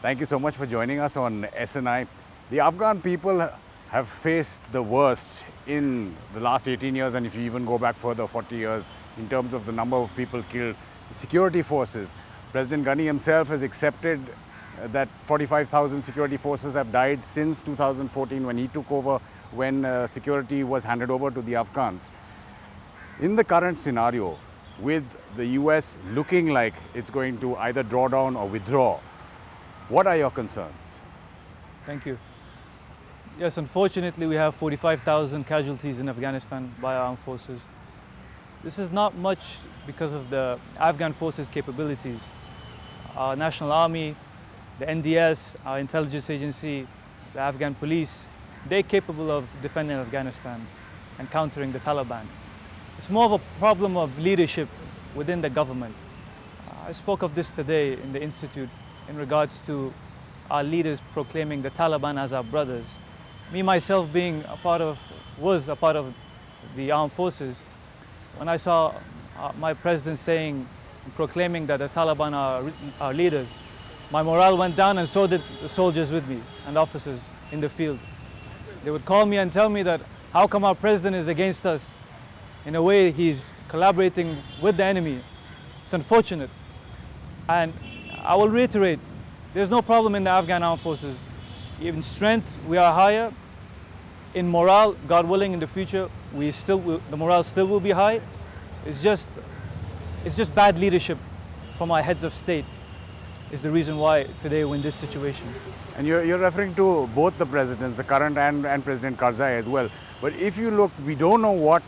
Thank you so much for joining us on SNI. The Afghan people have faced the worst in the last 18 years, and if you even go back further, 40 years, in terms of the number of people killed. Security forces, President Ghani himself has accepted that 45,000 security forces have died since 2014 when he took over, when security was handed over to the Afghans. In the current scenario, with the US looking like it's going to either draw down or withdraw, what are your concerns? Thank you. Yes, unfortunately, we have 45,000 casualties in Afghanistan by our armed forces. This is not much because of the Afghan forces' capabilities. Our National Army, the NDS, our intelligence agency, the Afghan police, they're capable of defending Afghanistan and countering the Taliban. It's more of a problem of leadership within the government. I spoke of this today in the Institute in regards to our leaders proclaiming the Taliban as our brothers. Me, myself, was a part of the armed forces, when I saw my president saying, proclaiming that the Taliban are our leaders, my morale went down, and so did the soldiers with me and officers in the field. They would call me and tell me that, how come our president is against us? In a way, he's collaborating with the enemy. It's unfortunate. And I will reiterate, there's no problem in the Afghan armed forces. In strength, we are higher. In morale, God willing, in the future, the morale still will be high. It's just bad leadership from our heads of state is the reason why today we're in this situation. And you're referring to both the presidents, the current and President Karzai as well. But if you look, we don't know what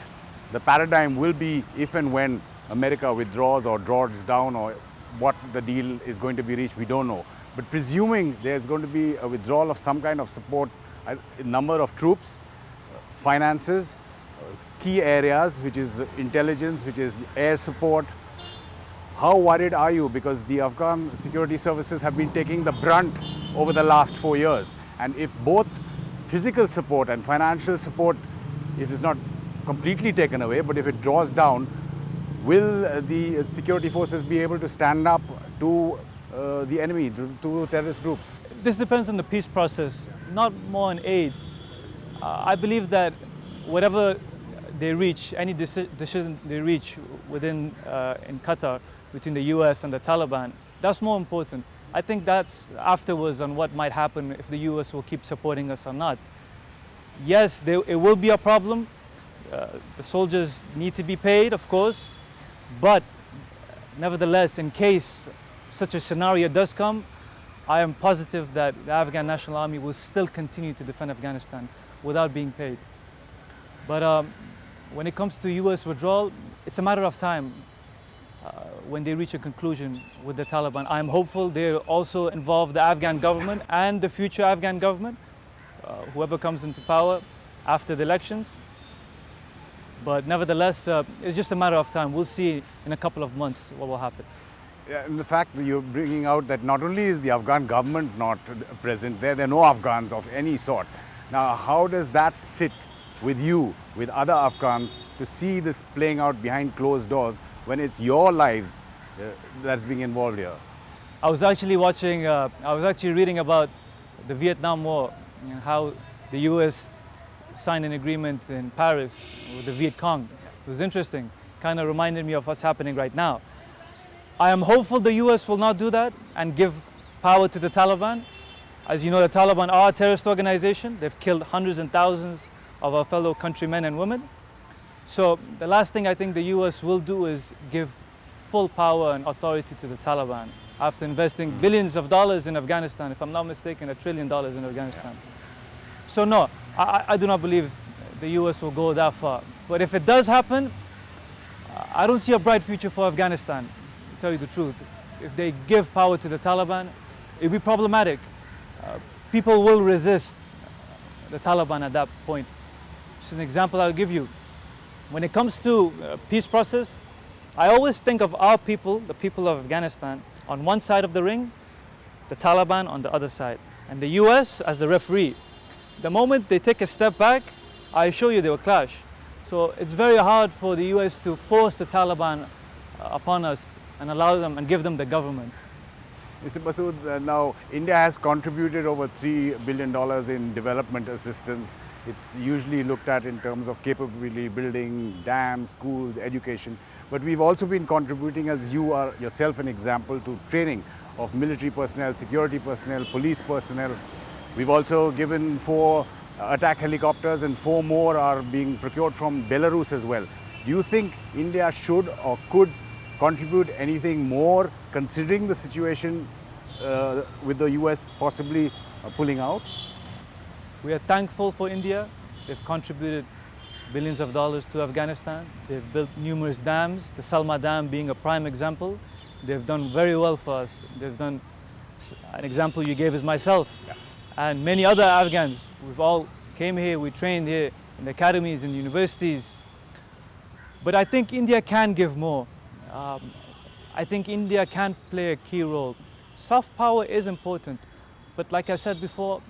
the paradigm will be if and when America withdraws or draws down, or what the deal is going to be reached, we don't know. But presuming there's going to be a withdrawal of some kind of support, a number of troops, finances, key areas, which is intelligence, which is air support, how worried are you? Because the Afghan security services have been taking the brunt over the last 4 years. And if both physical support and financial support, if it's not completely taken away, but if it draws down, will the security forces be able to stand up to the enemy, to terrorist groups? This depends on the peace process, not more on aid. I believe that whatever they reach, any decision they reach in Qatar, between the US and the Taliban, that's more important. I think that's afterwards on what might happen if the US will keep supporting us or not. Yes, it will be a problem. The soldiers need to be paid, of course, but nevertheless, in case such a scenario does come, I am positive that the Afghan National Army will still continue to defend Afghanistan without being paid. But when it comes to US withdrawal, it's a matter of time when they reach a conclusion with the Taliban. I'm hopeful they'll also involve the Afghan government and the future Afghan government, whoever comes into power after the elections. But nevertheless, it's just a matter of time. We'll see in a couple of months what will happen. And the fact that you're bringing out that not only is the Afghan government not present there are no Afghans of any sort. Now, how does that sit with you, with other Afghans, to see this playing out behind closed doors when it's your lives that's being involved here? I was actually reading about the Vietnam War and how the US signed an agreement in Paris with the Viet Cong. It was interesting. Kind of reminded me of what's happening right now. I am hopeful the US will not do that and give power to the Taliban. As you know, the Taliban are a terrorist organization. They've killed hundreds and thousands of our fellow countrymen and women. So the last thing I think the US will do is give full power and authority to the Taliban after investing billions of dollars in Afghanistan, if I'm not mistaken, $1 trillion in Afghanistan. So no, I do not believe the US will go that far. But if it does happen, I don't see a bright future for Afghanistan, to tell you the truth. If they give power to the Taliban, it'll be problematic. People will resist the Taliban at that point. Just an example I'll give you. When it comes to peace process, I always think of our people, the people of Afghanistan, on one side of the ring, the Taliban on the other side, and the US as the referee. The moment they take a step back, I assure you they will clash. So it's very hard for the US to force the Taliban upon us and allow them and give them the government. Mr. Massoud, now India has contributed over $3 billion in development assistance. It's usually looked at in terms of capability building, dams, schools, education. But we've also been contributing, as you are yourself an example, to training of military personnel, security personnel, police personnel. We've also given 4 attack helicopters and 4 more are being procured from Belarus as well. Do you think India should or could contribute anything more, considering the situation with the US possibly pulling out? We are thankful for India. They've contributed billions of dollars to Afghanistan. They've built numerous dams, the Salma Dam being a prime example. They've done very well for us. They've done, an example you gave is myself. Yeah. And many other Afghans. We've all came here, we trained here in academies and universities. But I think India can give more. I think India can play a key role. Soft power is important, but like I said before,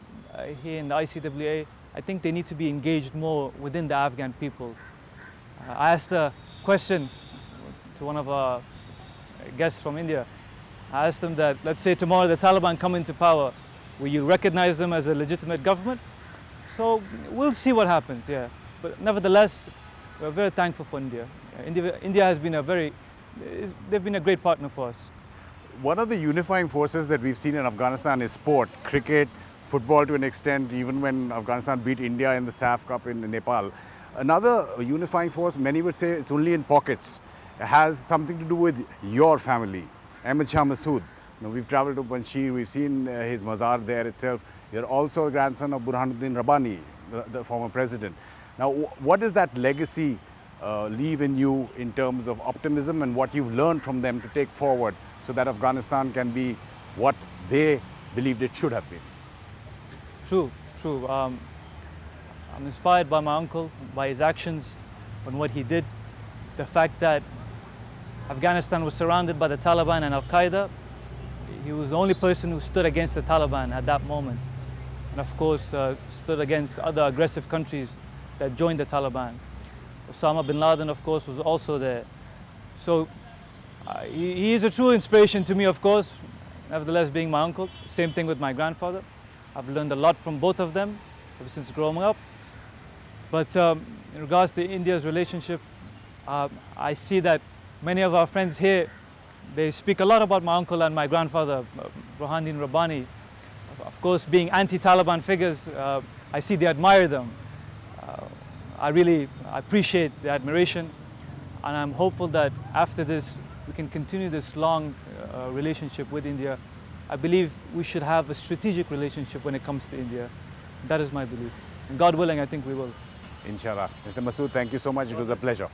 here in the ICWA, I think they need to be engaged more within the Afghan people. I asked a question to one of our guests from India. I asked them that, let's say tomorrow the Taliban come into power, will you recognize them as a legitimate government? So we'll see what happens, yeah. But nevertheless, we're very thankful for India. India has been they've been a great partner for us. One of the unifying forces that we've seen in Afghanistan is sport, cricket, football to an extent, even when Afghanistan beat India in the SAF Cup in Nepal. Another unifying force, many would say it's only in pockets, has something to do with your family, Ahmed Shah Massoud. We've traveled to Panjshir, we've seen his mazar there itself. You're also a grandson of Burhannudin Rabbani, the former president. Now, what does that legacy leave in you in terms of optimism and what you've learned from them to take forward so that Afghanistan can be what they believed it should have been? True, true. I'm inspired by my uncle, by his actions, and what he did. The fact that Afghanistan was surrounded by the Taliban and Al-Qaeda, he was the only person who stood against the Taliban at that moment. And of course, stood against other aggressive countries that joined the Taliban. Osama bin Laden, of course, was also there. So he is a true inspiration to me, of course, nevertheless being my uncle. Same thing with my grandfather. I've learned a lot from both of them ever since growing up. But in regards to India's relationship, I see that many of our friends here, they speak a lot about my uncle and my grandfather, Burhannudin Rabbani. Of course, being anti-Taliban figures, I see they admire them. I really appreciate the admiration, and I'm hopeful that after this, we can continue this long relationship with India. I believe we should have a strategic relationship when it comes to India. That is my belief. And God willing, I think we will. Inshallah. Mr. Massoud, thank you so much. It was a pleasure.